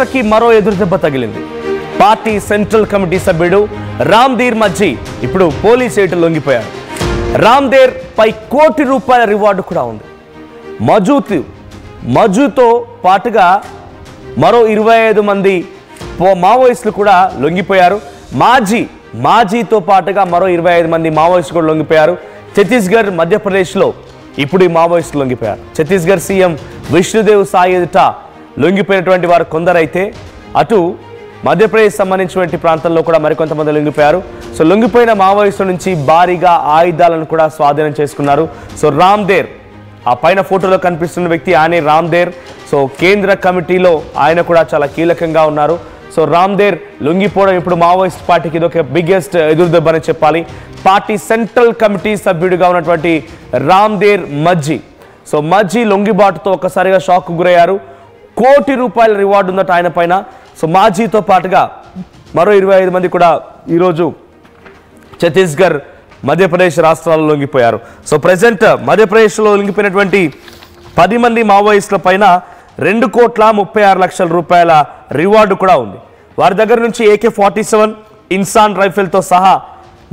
మహారాష్ట్రకి మరో ఎదురుదెబ్బ తగిలింది. పార్టీ సెంట్రల్ కమిటీ సభ్యుడు రామ్ధీర్ మజ్జీ ఇప్పుడు పోలీస్ ఏటు లొంగిపోయారు. రామ్ధీర్ పై ₹1 కోటి రివార్డు కూడా ఉంది. మజుతో పాటుగా మరో 25 మంది మావోయిస్టులు కూడా లొంగిపోయారు. మాజీతో పాటుగా మరో 25 మంది మావోయిస్టులు కూడా లొంగిపోయారు. ఛత్తీస్గఢ్, మధ్యప్రదేశ్లో ఇప్పుడు ఈ మావోయిస్టులు లొంగిపోయారు. ఛత్తీస్గఢ్ సీఎం విష్ణుదేవ్ సాయి ఎదుట లొంగిపోయినటువంటి వారు కొందరైతే అటు మధ్యప్రదేశ్ సంబంధించినటువంటి ప్రాంతంలో కూడా మరికొంతమంది లొంగిపోయారు. సో లొంగిపోయిన మావోయిస్టుల నుంచి భారీగా ఆయుధాలను కూడా స్వాధీనం చేసుకున్నారు. సో రామ్ధీర్, ఆ పైన ఫోటోలో కనిపిస్తున్న వ్యక్తి ఆయనే రామ్ధీర్. సో కేంద్ర కమిటీలో ఆయన కూడా చాలా కీలకంగా ఉన్నారు. సో రామ్ధీర్ లొంగిపోవడం ఇప్పుడు మావోయిస్ట్ పార్టీకి ఇది ఒక బిగ్గెస్ట్ ఎదురుదెబ్బని చెప్పాలి. పార్టీ సెంట్రల్ కమిటీ సభ్యుడిగా ఉన్నటువంటి రామ్ధీర్ మజ్జీ. సో మజ్జీ లొంగిబాటుతో ఒక్కసారిగా షాక్ గురయ్యారు. ₹1 కోటి రివార్డు ఉందట ఆయన పైన. సో మాజీతో పాటుగా మరో 25 మంది కూడా ఈరోజు ఛత్తీస్గఢ్, మధ్యప్రదేశ్ రాష్ట్రాల్లో లొంగిపోయారు. సో ప్రజెంట్ మధ్యప్రదేశ్లో లొంగిపోయినటువంటి 10 మంది మావోయిస్టుల పైన ₹2,36,00,000 రివార్డు కూడా ఉంది. వారి దగ్గర నుంచి AK-47 ఇన్సాన్ రైఫిల్తో సహా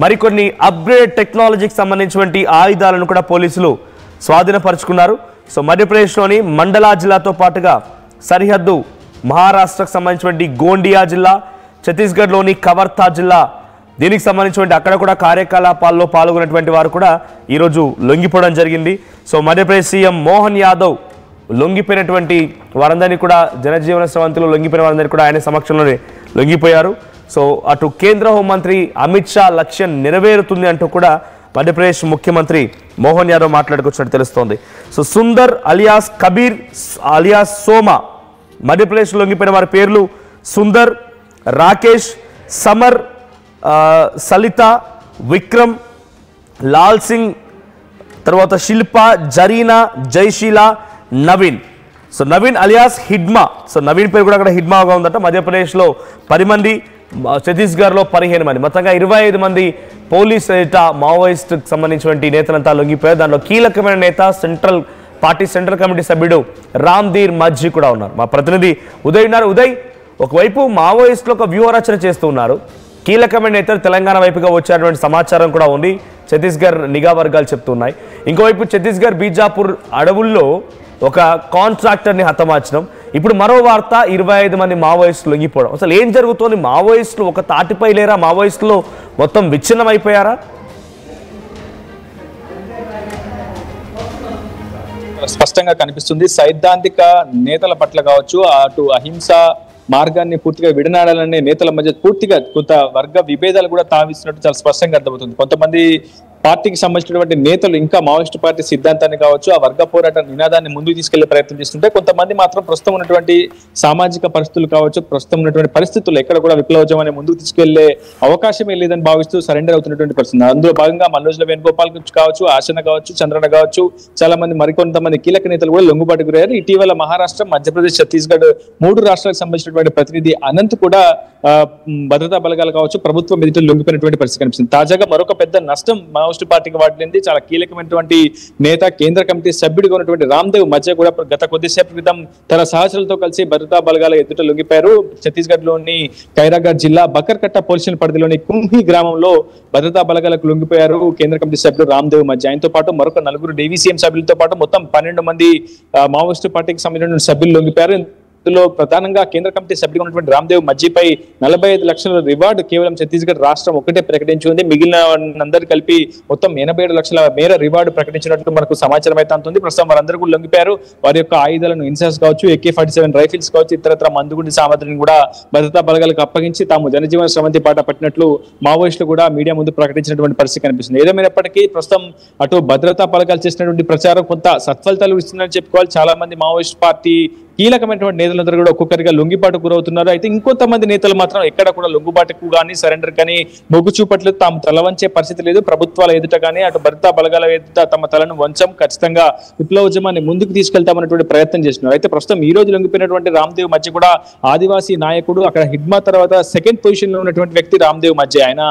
మరికొన్ని అప్గ్రేడ్ టెక్నాలజీకి సంబంధించినటువంటి ఆయుధాలను కూడా పోలీసులు స్వాధీనపరుచుకున్నారు. సో మధ్యప్రదేశ్లోని మండలా జిల్లాతో పాటుగా సరిహద్దు మహారాష్ట్రకు సంబంధించినటువంటి గోండియా జిల్లా, ఛత్తీస్గఢ్లోని కవర్తా జిల్లా, దీనికి సంబంధించినటువంటి అక్కడ కూడా కార్యకలాపాల్లో పాల్గొన్నటువంటి వారు కూడా ఈరోజు లొంగిపోవడం జరిగింది. సో మధ్యప్రదేశ్ సీఎం మోహన్ యాదవ్ లొంగిపోయినటువంటి వారందరినీ కూడా, జనజీవన స్రవంతిలో లొంగిపోయిన వారందరినీ కూడా ఆయన సమక్షంలోనే లొంగిపోయారు. సో అటు కేంద్ర హోంమంత్రి అమిత్ షా లక్ష్యం నెరవేరుతుంది అంటూ కూడా మధ్యప్రదేశ్ ముఖ్యమంత్రి మోహన్ యాదవ్ మాట్లాడుకొచ్చినట్టు తెలుస్తోంది. So Sundar alias Kabir alias Soma, మధ్యప్రదేశ్లో లొంగిపోయిన వారి పేర్లు సుందర్, రాకేష్, సమర్, సలిత, విక్రమ్, లాల్ సింగ్, తర్వాత Shilpa, Zarina, Jaisheela, Naveen. So Naveen alias Hidma. So Naveen పేరు కూడా అక్కడ హిడ్మాగా ఉందట. మధ్యప్రదేశ్లో 10 మంది, ఛత్తీస్గఢ్లో 15 మంది, మొత్తంగా 25 మంది పోలీస్ నేత మావోయిస్ట్కి సంబంధించినటువంటి నేతలంతా లొంగిపోయారు. దాంట్లో కీలకమైన నేత పార్టీ సెంట్రల్ కమిటీ సభ్యుడు రామ్ధీర్ మజ్జీ కూడా ఉన్నారు. మా ప్రతినిధి ఉదయ్ ఉన్నారు. ఉదయ్, ఒకవైపు మావోయిస్టులు ఒక వ్యూహరచన చేస్తూ ఉన్నారు, కీలకమైన నేతలు తెలంగాణ వైపుగా వచ్చేటువంటి సమాచారం కూడా ఉంది, ఛత్తీస్గఢ్ నిఘా వర్గాలు చెప్తున్నాయి. ఇంకోవైపు ఛత్తీస్గఢ్ బీజాపూర్ అడవుల్లో ఒక కాంట్రాక్టర్ని హతమార్చడం, ఇప్పుడు మరో వార్త 25 మంది మావోయిస్టులు లొంగిపోవడం. అసలు ఏం జరుగుతోంది? మావోయిస్టులు ఒక తాటిపై లేరా? మావోయిస్టులు మొత్తం విచ్ఛిన్నం అయిపోయారా? స్పష్టంగా కనిపిస్తుంది. సైద్ధాంతిక నేతల పట్ల కావచ్చు, అటు అహింస మార్గాన్ని పూర్తిగా విడనాడాలనే నేతల మధ్య పూర్తిగా కొంత వర్గ విభేదాలు కూడా తావిస్తున్నట్టు చాలా స్పష్టంగా అర్థమవుతుంది. కొంతమంది పార్టీకి సంబంధించినటువంటి నేతలు ఇంకా మావోయిస్ట్ పార్టీ సిద్ధాంతాన్ని కావచ్చు, ఆ వర్గ పోరాట నినాదాన్ని ముందుకు తీసుకెళ్లే ప్రయత్నం చేస్తుంటే, కొంతమంది మాత్రం ప్రస్తుతం ఉన్నటువంటి సామాజిక పరిస్థితులు కావచ్చు, ప్రస్తుతం ఉన్నటువంటి పరిస్థితులు ఎక్కడ కూడా విప్లవోద్యమాన్ని ముందుకు తీసుకెళ్లే అవకాశమే లేదని భావిస్తూ సరెండర్ అవుతున్నటువంటి పరిస్థితి. అందులో భాగంగా మల్లోజుల వేణుగోపాల్ కావచ్చు, ఆశన కావచ్చు, చంద్రన కావచ్చు, చాలా మంది మరికొంతమంది కీలక నేతలు కూడా లొంగుబాటు గురయ్యారు. ఇటీవల మహారాష్ట్ర, మధ్యప్రదేశ్, ఛత్తీస్గఢ్ 3 రాష్ట్రాలకు సంబంధించినటువంటి ప్రతినిధి అనంత్ కూడా భద్రతా బలగాలు కావచ్చు, ప్రభుత్వం ఎదుట లొంగిపోయినటువంటి పరిస్థితి కనిపిస్తుంది. తాజాగా మరొక పెద్ద నష్టం మావోయిస్టు పార్టీకి వాటిల్లింది. చాలా కీలకమైనటువంటి నేత, కేంద్ర కమిటీ సభ్యుడిగా ఉన్నటువంటి రామ్ధీర్ మజ్జీ కూడా గత కొద్దిసేపు క్రితం తన సహచరులతో కలిసి భద్రతా బలగాల ఎదుట లొంగిపోయారు. ఛత్తీస్గఢ్ లోని ఖైరాగఢ్ జిల్లా బకర్కట్ట పోలీస్ పరిధిలోని కుంహి గ్రామంలో భద్రతా బలగాలకు లొంగిపోయారు కేంద్ర కమిటీ సభ్యుడు రామ్ధీర్ మజ్జీ. ఆయనతో పాటు మరొక 4 డీవీసీఎం సభ్యులతో పాటు మొత్తం 12 మంది మావోయిస్టు పార్టీకి సంబంధించిన సభ్యులు లొంగిపోయారు. ఇందులో ప్రధానంగా కేంద్ర కమిటీ సభ్యుడిగా ఉన్నటువంటి రామ్ధీర్ మజ్జీపై 45 లక్షల రివార్డు కేవలం ఛత్తీస్గఢ్ రాష్ట్రం ఒకటే ప్రకటించింది. మిగిలిన అందరూ కలిపి మొత్తం 87 లక్షల మేర రివార్డు ప్రకటించినట్టు మనకు సమాచారం అయితే అందుతుంది. ప్రస్తుతం వారందరూ కూడా లొంగిపోయారు. వారి యొక్క ఆయుధాలను, ఇన్సాస్ కావచ్చు, AK-47 రైఫిల్స్ కావచ్చు, ఇతరత్ర మందుగుండి సామగ్రిని కూడా భద్రతా బలగాలకు అప్పగించి తాము జనజీవన స్రవంతి పాట పట్టినట్లు మావోయిస్టులు కూడా మీడియా ముందు ప్రకటించినటువంటి పరిస్థితి కనిపిస్తుంది. ఏదేమైనప్పటికీ ప్రస్తుతం అటు భద్రతా బలగాలు చేసినటువంటి ప్రచారం కొంత సత్ఫలితాలు ఇస్తుందని చెప్పుకోవాలి. చాలా మంది మావోయిస్ట్ పార్టీ కీలకమైనటువంటి నేతలందరూ కూడా ఒక్కొక్కరిగా లొంగిపాటు గురవుతున్నారు. అయితే ఇంకొంతమంది నేతలు మాత్రం ఎక్కడ కూడా లొంగుబాటుకు కానీ, సరెండర్ కానీ మొగ్గు చూపట్లేదు. తాము తల వంచే పరిస్థితి లేదు. ప్రభుత్వాల ఎదుట కానీ, అటు భద్రతా బలగాల ఎదుట తమ తలను వంచం, ఖచ్చితంగా విప్లవోద్యమాన్ని ముందుకు తీసుకెళ్తామన్నటువంటి ప్రయత్నం చేస్తున్నారు. అయితే ప్రస్తుతం ఈ రోజు లొంగిపోయినటువంటి రామ్ధీర్ మజ్జీ కూడా ఆదివాసీ నాయకుడు. అక్కడ హిడ్మా తర్వాత 2nd పొజిషన్ లో ఉన్నటువంటి వ్యక్తి రామ్ధీర్ మజ్జీ. ఆయన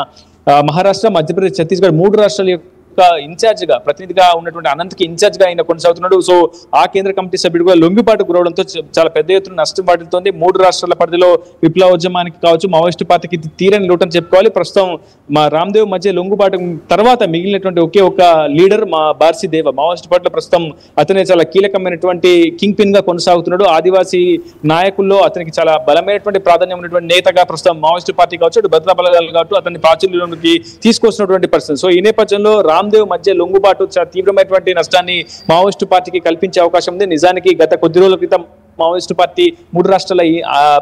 మహారాష్ట్ర, మధ్యప్రదేశ్, ఛత్తీస్గఢ్ 3 రాష్ట్రాల యొక్క ఇన్ఛార్జ్ గా ప్రతినిధిగా ఉన్నటువంటి అనంత్కి ఇన్ఛార్జ్ గా ఆయన కొనసాగుతున్నాడు. సో ఆ కేంద్ర కమిటీ సభ్యుడు కూడా లొంగిపాటు గురవడంతో చాలా పెద్ద ఎత్తున నష్టం వాటిల్తోంది. 3 రాష్ట్రాల పరిధిలో విప్లవోద్యమానికి కావచ్చు, మావోయిస్టు పార్టీకి తీరని లోటని చెప్పుకోవాలి. ప్రస్తుతం మా రామ్దేవ్ మధ్య లొంగుబాటు తర్వాత మిగిలినటువంటి ఒకే ఒక లీడర్ మా బార్సి దేవ మావోయిస్టు పార్టీలో ప్రస్తుతం అతనే చాలా కీలకమైనటువంటి కింగ్ పిన్ గా కొనసాగుతున్నాడు. ఆదివాసీ నాయకుల్లో అతనికి చాలా బలమైనటువంటి ప్రాధాన్యం ఉన్నటువంటి నేతగా ప్రస్తుతం మావోయిస్టు పార్టీ కావచ్చు, భద్రతా బలగాలు కావచ్చు అతన్ని ప్రాచుర్యంలోకి తీసుకొస్తున్నటువంటి పరిస్థితి. సో ఈ నేపథ్యంలో రామ్దేవ్ మధ్య లొంగుబాటు చాలా తీవ్రమైనటువంటి నష్టాన్ని మావోయిస్టు పార్టీకి కల్పించే అవకాశం ఉంది. నిజానికి గత కొద్ది రోజుల క్రితం మావోయిస్టు పార్టీ 3 రాష్ట్రాల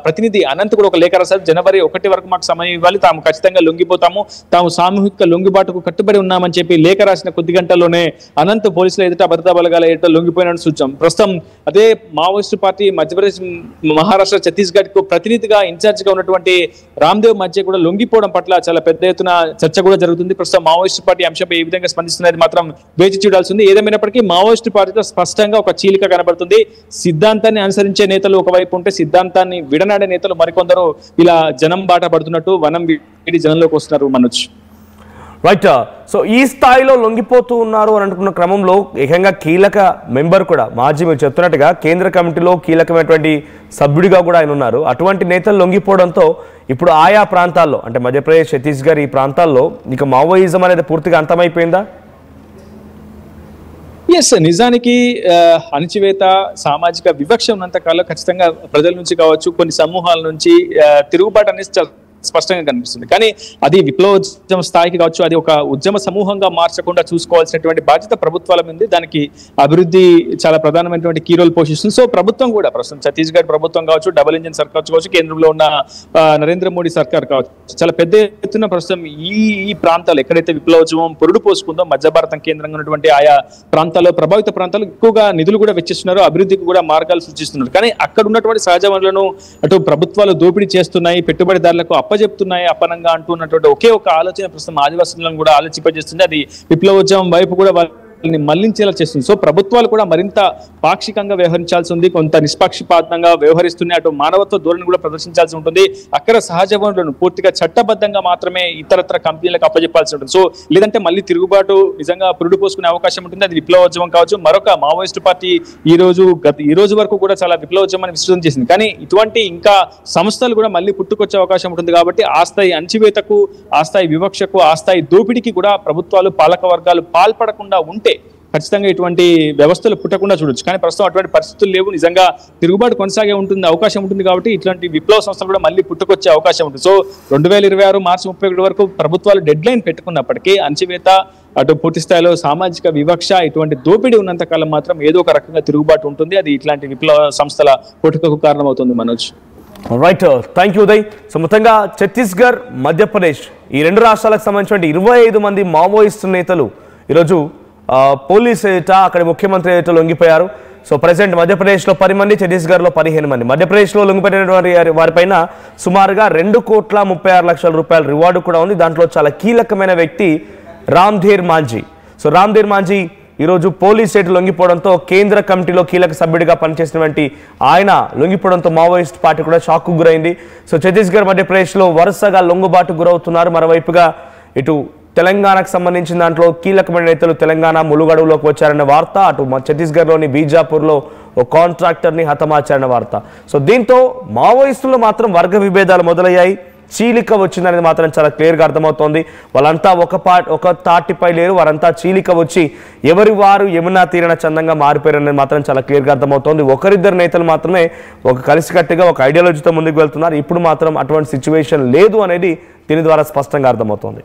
ప్రతినిధి అనంత్ కూడా ఒక లేఖ రాశారు. జనవరి 1 వరకు మాకు సమయం ఇవ్వాలి, తాము ఖచ్చితంగా లొంగిపోతాము, తాము సామూహిక లొంగిబాటుకు కట్టుబడి ఉన్నామని చెప్పి లేఖ రాసిన కొద్ది గంటల్లోనే అనంత్ పోలీసుల ఎదుట భద్రతా బలగాల ఎదుట లొంగిపోయినట్టు సూచన. ప్రస్తుతం అదే మావోయిస్టు పార్టీ మధ్యప్రదేశ్, మహారాష్ట్ర, ఛత్తీస్గఢ్ కు ప్రతినిధిగా ఇన్ఛార్జ్ గా ఉన్నటువంటి రామ్దేవ్ మధ్య కూడా లొంగిపోవడం పట్ల చాలా పెద్ద ఎత్తున చర్చ కూడా జరుగుతుంది. ప్రస్తుతం మావోయిస్టు పార్టీ అంశంపై ఏ విధంగా స్పందిస్తున్నది మాత్రం వేచి చూడాల్సి ఉంది. ఏదేమైనప్పటికీ మావోయిస్టు పార్టీలో స్పష్టంగా ఒక చీలిక కనబడుతుంది. సిద్ధాంతాన్ని అనుసరించే నేతలు ఒకవైపు ఉంటే, సిద్ధాంతాన్ని విడనాడే నేతలు మరికొందరు ఇలా జనం బాట పడుతున్నట్టు వనం వీడి జనంలోకి వస్తున్నారు. మనోజ్ రైట్. సో ఈ స్థాయిలో లొంగిపోతూ ఉన్నారు అని అనుకున్న క్రమంలో ఏకంగా కీలక మెంబర్ కూడా మాజీ మీరు చెప్తున్నట్టుగా కేంద్ర కమిటీలో కీలకమైనటువంటి సభ్యుడిగా కూడా ఆయన ఉన్నారు. అటువంటి నేతలు లొంగిపోవడంతో ఇప్పుడు ఆయా ప్రాంతాల్లో అంటే మధ్యప్రదేశ్, ఛత్తీస్గఢ్ ఈ ప్రాంతాల్లో ఇక మావోయిజం అనేది పూర్తిగా అంతమైపోయిందా? ఎస్, నిజానికి అణచివేత, సామాజిక వివక్ష ఉన్నంత కాలం ఖచ్చితంగా ప్రజల నుంచి కావచ్చు, కొన్ని సమూహాల నుంచి తిరుగుబాటు అనేది స్పష్టంగా కనిపిస్తుంది. కానీ అది విప్లవోద్యమ స్థాయికి కావచ్చు, అది ఒక ఉద్యమ సమూహంగా మార్చకుండా చూసుకోవాల్సినటువంటి బాధ్యత ప్రభుత్వాల మీద. దానికి అభివృద్ధి చాలా ప్రధానమైనటువంటి కీ రోల్ పోషిస్తుంది. సో ప్రభుత్వం కూడా ప్రస్తుతం ఛత్తీస్గఢ్ ప్రభుత్వం కావచ్చు, డబుల్ ఇంజిన్ సర్కార్ కావచ్చు, కేంద్రంలో ఉన్న నరేంద్ర మోడీ సర్కార్ కావచ్చు, చాలా పెద్ద ఎత్తున ప్రస్తుతం ఈ ప్రాంతాలు ఎక్కడైతే విప్లవోద్యమం పొరుడు పోసుకుందో మధ్య భారతం కేంద్రంగా ఉన్నటువంటి ఆయా ప్రాంతాల్లో, ప్రభావిత ప్రాంతాలు ఎక్కువగా నిధులు కూడా వెచ్చిస్తున్నారు, అభివృద్ధికి కూడా మార్గాలు సూచిస్తున్నారు. కానీ అక్కడ ఉన్నటువంటి సహజ వనరులను అటు ప్రభుత్వాలు దోపిడీ చేస్తున్నాయి, పెట్టుబడిదారులకు అప్పజెప్తున్నాయి, అప్పనంగా అంటున్నటువంటి ఒకే ఒక ఆలోచన ప్రస్తుతం ఆదివాసులను కూడా ఆలోచింపజేస్తుంది. అది విప్లవోద్యమం వైపు కూడా మళ్లించేలా చేస్తుంది. సో ప్రభుత్వాలు కూడా మరింత పాక్షికంగా వ్యవహరించాల్సి ఉంది, కొంత నిష్పక్షపాతంగా వ్యవహరిస్తున్నాయి, అటు మానవత్వ ధోరణి కూడా ప్రదర్శించాల్సి ఉంటుంది. అక్కడ సహజ వనరులను పూర్తిగా చట్టబద్ధంగా మాత్రమే ఇతరత్ర కంపెనీలకు అప్పజెప్పాల్సి ఉంటుంది. సో లేదంటే మళ్ళీ తిరుగుబాటు నిజంగా పురుడు పోసుకునే అవకాశం ఉంటుంది. అది విప్లవోద్యమం కావచ్చు. మరొక మావోయిస్టు పార్టీ ఈ రోజు వరకు కూడా చాలా విప్లవోద్యమాన్ని విస్తృతం చేసింది. కానీ ఇటువంటి ఇంకా సంస్థలు కూడా మళ్ళీ పుట్టుకొచ్చే అవకాశం ఉంటుంది. కాబట్టి ఆ స్థాయి అణచివేతకు, ఆ స్థాయి వివక్షకు, ఆ స్థాయి దోపిడీకి కూడా ప్రభుత్వాలు, పాలక వర్గాలు పాల్పడకుండా ఉంటే ఖచ్చితంగా ఇటువంటి వ్యవస్థలు పుట్టకుండా చూడొచ్చు. కానీ ప్రస్తుతం అటువంటి పరిస్థితులు లేవు. నిజంగా తిరుగుబాటు కొనసాగే అవకాశం ఉంటుంది. కాబట్టి ఇట్లాంటి విప్లవ సంస్థలు కూడా మళ్ళీ పుట్టుకొచ్చే అవకాశం ఉంటుంది. సో 2026 మార్చి 31 వరకు ప్రభుత్వాలు డెడ్ లైన్ పెట్టుకున్నప్పటికీ అణచివేత, అటు పూర్తి స్థాయిలో సామాజిక వివక్ష, ఇటువంటి దోపిడీ ఉన్నంత కాలం మాత్రం ఏదో ఒక రకంగా తిరుగుబాటు ఉంటుంది. అది ఇట్లాంటి విప్లవ సంస్థల పుట్టుకకు కారణమవుతుంది. Manoj right, thank you Uday. So మొత్తంగా ఛత్తీస్గఢ్, మధ్యప్రదేశ్ ఈ 2 రాష్ట్రాలకు సంబంధించిన 25 మంది మావోయిస్టు నేతలు ఈరోజు పోలీసు ఎదుట, అక్కడ ముఖ్యమంత్రి ఎదుట లొంగిపోయారు. సో ప్రజెంట్ మధ్యప్రదేశ్లో 10 మంది, ఛత్తీస్గఢ్లో 15 మంది. మధ్యప్రదేశ్లో లొంగిపోయిన వారిపైన సుమారుగా 2,36,00,000 రూపాయల రివార్డు కూడా ఉంది. దాంట్లో చాలా కీలకమైన వ్యక్తి రామ్ధేర్ మాంజీ. సో రామ్ధేర్ మాంజీ ఈరోజు పోలీస్ ఎదుట లొంగిపోవడంతో కేంద్ర కమిటీలో కీలక సభ్యుడిగా పనిచేసినటువంటి ఆయన లొంగిపోవడంతో మావోయిస్ట్ పార్టీ కూడా షాక్కు గురైంది. సో ఛత్తీస్గఢ్, మధ్యప్రదేశ్లో వరుసగా లొంగుబాటు గురవుతున్నారు. మరోవైపుగా ఇటు తెలంగాణకు సంబంధించిన దాంట్లో కీలకమైన నేతలు తెలంగాణ ములుగడువులోకి వచ్చారన్న వార్త, అటు ఛత్తీస్గఢ్లోని బీజాపూర్లో ఓ కాంట్రాక్టర్ని హతమార్చారన్న వార్త. సో దీంతో మావోయిస్టులు మాత్రం వర్గ విభేదాలు మొదలయ్యాయి, చీలిక వచ్చిందనేది మాత్రం చాలా క్లియర్గా అర్థమవుతోంది. వాళ్ళంతా ఒక తాటిపై లేరు, వారంతా చీలిక వచ్చి ఎవరి వారు యమునా తీరన చందంగా మారిపోయారనేది మాత్రం చాలా క్లియర్గా అర్థమవుతోంది. ఒకరిద్దరు నేతలు మాత్రమే ఒక కలిసికట్టుగా ఒక ఐడియాలజీతో ముందుకు వెళ్తున్నారు. ఇప్పుడు మాత్రం అటువంటి సిచ్యువేషన్ లేదు అనేది దీని ద్వారా స్పష్టంగా అర్థమవుతోంది.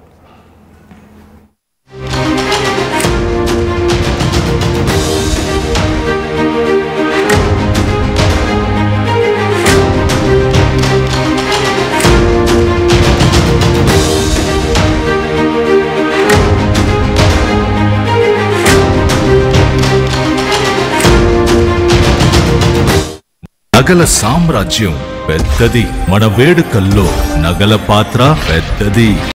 నగల సామ్రాజ్యం పెద్దది, మన వేడుకల్లో నగల పాత్ర పెద్దది.